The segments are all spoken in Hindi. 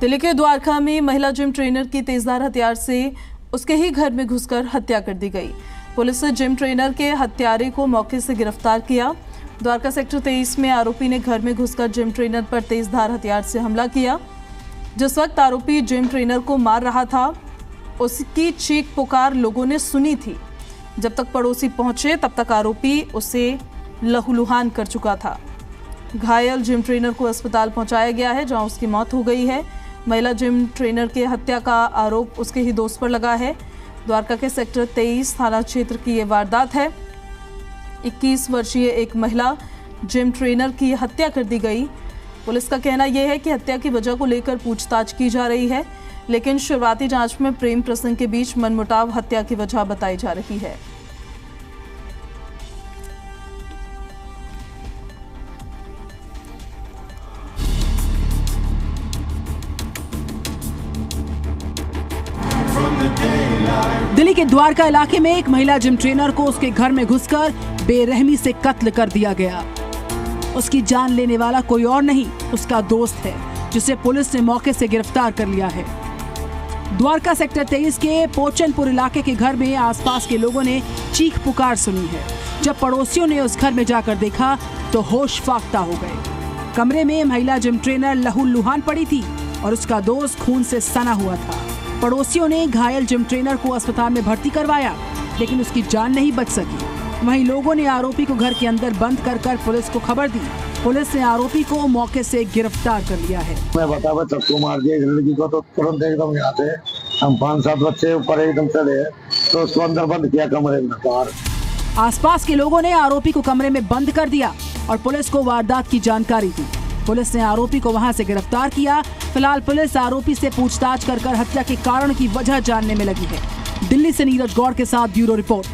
दिल्ली के द्वारका में महिला जिम ट्रेनर की तेजधार हथियार से उसके ही घर में घुसकर हत्या कर दी गई। पुलिस ने जिम ट्रेनर के हत्यारे को मौके से गिरफ्तार किया। द्वारका सेक्टर 23 में आरोपी ने घर में घुसकर जिम ट्रेनर पर तेजधार हथियार से हमला किया। जिस वक्त आरोपी जिम ट्रेनर को मार रहा था, उसकी चीख पुकार लोगों ने सुनी थी। जब तक पड़ोसी पहुंचे तब तक आरोपी उसे लहूलुहान कर चुका था। घायल जिम ट्रेनर को अस्पताल पहुंचाया गया है, जहां उसकी मौत हो गई है। महिला जिम ट्रेनर के हत्या का आरोप उसके ही दोस्त पर लगा है। द्वारका के सेक्टर 23 थाना क्षेत्र की ये वारदात है। 21 वर्षीय एक महिला जिम ट्रेनर की हत्या कर दी गई। पुलिस का कहना यह है कि हत्या की वजह को लेकर पूछताछ की जा रही है, लेकिन शुरुआती जांच में प्रेम प्रसंग के बीच मनमुटाव हत्या की वजह बताई जा रही है। दिल्ली के द्वारका इलाके में एक महिला जिम ट्रेनर को उसके घर में घुसकर बेरहमी से कत्ल कर दिया गया। उसकी जान लेने वाला कोई और नहीं, उसका दोस्त है, जिसे पुलिस ने मौके से गिरफ्तार कर लिया है। द्वारका सेक्टर 23 के पोचनपुर इलाके के घर में आसपास के लोगों ने चीख पुकार सुनी है। जब पड़ोसियों ने उस घर में जाकर देखा तो होश फाख्ता हो गए। कमरे में महिला जिम ट्रेनर लहूलुहान पड़ी थी और उसका दोस्त खून से सना हुआ था। पड़ोसियों ने घायल जिम ट्रेनर को अस्पताल में भर्ती करवाया, लेकिन उसकी जान नहीं बच सकी। वहीं लोगों ने आरोपी को घर के अंदर बंद कर पुलिस को खबर दी। पुलिस ने आरोपी को मौके से गिरफ्तार कर लिया है। मैं बतावा चक्कू मार दिया लड़की को, तो तुरंत एकदम यहाँ से हम 5-7 बच्चे ऊपर एकदम चढ़े, तो उसको अंदर बंद किया कमरे में बाहर। आसपास के लोगों ने आरोपी को कमरे में बंद कर दिया और पुलिस को वारदात की जानकारी दी। पुलिस ने आरोपी को वहां से गिरफ्तार किया। फिलहाल पुलिस आरोपी से पूछताछ कर हत्या के कारण की वजह जानने में लगी है। दिल्ली से नीरज गौड़ के साथ ब्यूरो रिपोर्ट।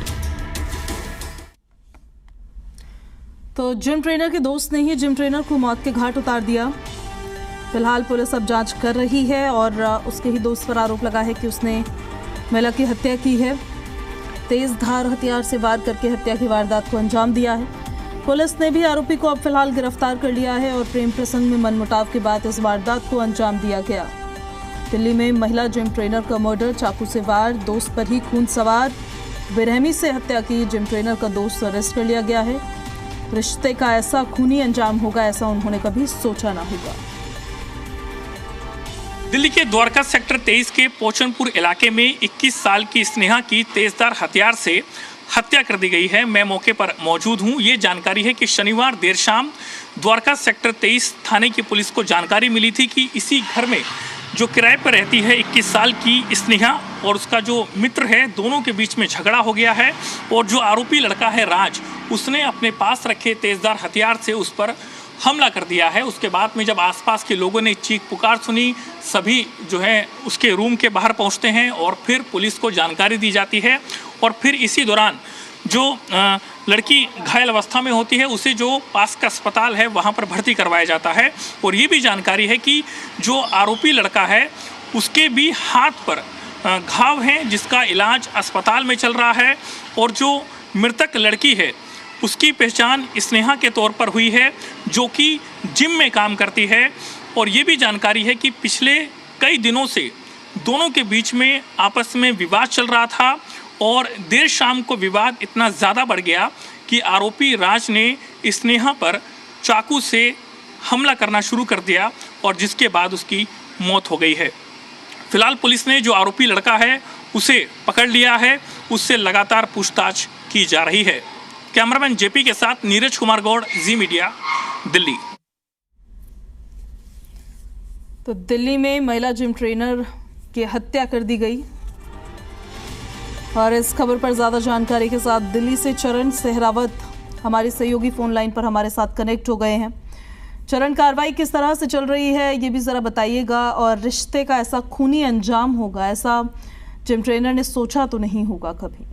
तो जिम ट्रेनर के दोस्त ने ही जिम ट्रेनर को मौत के घाट उतार दिया। फिलहाल पुलिस अब जांच कर रही है और उसके ही दोस्त पर आरोप लगा है कि उसने महिला की हत्या की है। तेज धार हथियार से वार करके हत्या की वारदात को अंजाम दिया है। पुलिस ने भी आरोपी को अब फिलहाल गिरफ्तार कर लिया है और प्रेम प्रसंग में मनमुटाव के बाद इस वारदात को अंजाम दिया गया। दिल्ली में महिला जिम ट्रेनर का मर्डर, चाकू से वार, दोस्त पर ही खून सवार, बेरहमी से हत्या की जिम ट्रेनर का दोस्त अरेस्ट कर लिया गया है। रिश्ते का ऐसा खूनी अंजाम होगा, ऐसा उन्होंने कभी सोचा ना होगा। दिल्ली के द्वारका सेक्टर 23 के पोचनपुर इलाके में 21 साल की स्नेहा की तेजधार हथियार से हत्या कर दी गई है। मैं मौके पर मौजूद हूं। ये जानकारी है कि शनिवार देर शाम द्वारका सेक्टर 23 थाने की पुलिस को जानकारी मिली थी कि इसी घर में जो किराए पर रहती है 21 साल की स्नेहा और उसका जो मित्र है, दोनों के बीच में झगड़ा हो गया है और जो आरोपी लड़का है राज, उसने अपने पास रखे तेजधार हथियार से उस पर हमला कर दिया है। उसके बाद में जब आसपास के लोगों ने चीख पुकार सुनी, सभी जो है उसके रूम के बाहर पहुंचते हैं और फिर पुलिस को जानकारी दी जाती है और फिर इसी दौरान जो लड़की घायल अवस्था में होती है उसे जो पास का अस्पताल है वहां पर भर्ती करवाया जाता है। और ये भी जानकारी है कि जो आरोपी लड़का है उसके भी हाथ पर घाव हैं, जिसका इलाज अस्पताल में चल रहा है। और जो मृतक लड़की है उसकी पहचान स्नेहा के तौर पर हुई है, जो कि जिम में काम करती है। और ये भी जानकारी है कि पिछले कई दिनों से दोनों के बीच में आपस में विवाद चल रहा था और देर शाम को विवाद इतना ज़्यादा बढ़ गया कि आरोपी राज ने स्नेहा पर चाकू से हमला करना शुरू कर दिया और जिसके बाद उसकी मौत हो गई है। फिलहाल पुलिस ने जो आरोपी लड़का है उसे पकड़ लिया है, उससे लगातार पूछताछ की जा रही है। कैमरामैन जेपी के साथ नीरज कुमार गौड़, जी मीडिया, दिल्ली। तो दिल्ली में महिला जिम ट्रेनर की हत्या कर दी गई और इस खबर पर ज्यादा जानकारी के साथ दिल्ली से चरण सहरावत हमारे सहयोगी फोन लाइन पर हमारे साथ कनेक्ट हो गए हैं। चरण, कार्रवाई किस तरह से चल रही है ये भी जरा बताइएगा, और रिश्ते का ऐसा खूनी अंजाम होगा, ऐसा जिम ट्रेनर ने सोचा तो नहीं होगा कभी?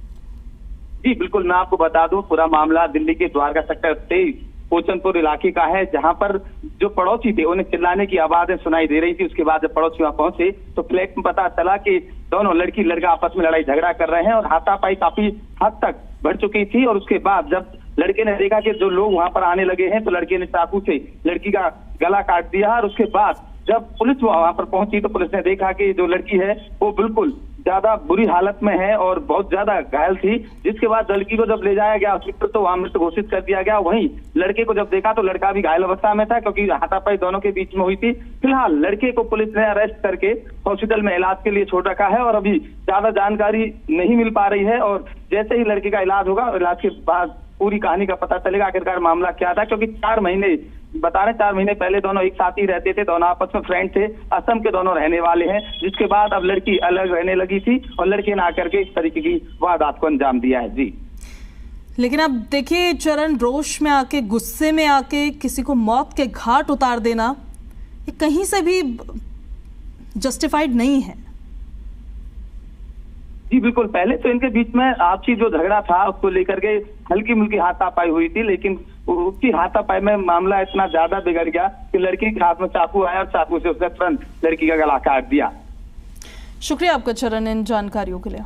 जी बिल्कुल, मैं आपको बता दूं, पूरा मामला दिल्ली के द्वारका सेक्टर 23 पोचनपुर इलाके का है, जहां पर जो पड़ोसी थे उन्हें चिल्लाने की आवाजें सुनाई दे रही थी। उसके बाद जब पड़ोसी वहां पहुंचे तो फ्लैट में पता चला कि दोनों लड़की लड़का आपस में लड़ाई झगड़ा कर रहे हैं और हाथापाई काफी हद तक बढ़ चुकी थी। और उसके बाद जब लड़के ने देखा कि जो लोग वहां पर आने लगे हैं तो लड़के ने चाकू से लड़की का गला काट दिया और उसके बाद जब पुलिस वहां पर पहुंची तो पुलिस ने देखा कि जो लड़की है वो बिल्कुल ज्यादा बुरी हालत में है और बहुत ज्यादा घायल थी, जिसके बाद लड़की को जब ले जाया गया हॉस्पिटल तो वहां मृत घोषित कर दिया गया। वहीं लड़के को जब देखा तो लड़का भी घायल अवस्था में था, क्योंकि हाथापाई दोनों के बीच में हुई थी। फिलहाल लड़के को पुलिस ने अरेस्ट करके हॉस्पिटल में इलाज के लिए छोड़ रखा है और अभी ज्यादा जानकारी नहीं मिल पा रही है, और जैसे ही लड़के का इलाज होगा, इलाज के बाद पूरी कहानी का पता चलेगा आखिरकार मामला क्या था। क्योंकि 4 महीने पहले दोनों एक साथ ही रहते थे, दोनों आपस में फ्रेंड थे, असम के दोनों रहने वाले हैं, जिसके बाद अब लड़की अलग रहने लगी थी और लड़के ने आकर के इस तरीके की वारदात को अंजाम दिया है। जी, लेकिन अब देखिए चरण, रोष में आके, गुस्से में आके किसी को मौत के घाट उतार देना ये कहीं से भी जस्टिफाइड नहीं है। जी बिल्कुल, पहले तो इनके बीच में आपसी जो झगड़ा था उसको लेकर के हल्की मुल्की हाथापाई हुई थी, लेकिन उसकी हाथापाई में मामला इतना ज्यादा बिगड़ गया कि लड़की के हाथ में चाकू आया और चाकू से उसने तुरंत लड़की का गला काट दिया। शुक्रिया आपका चरण इन जानकारियों के लिए।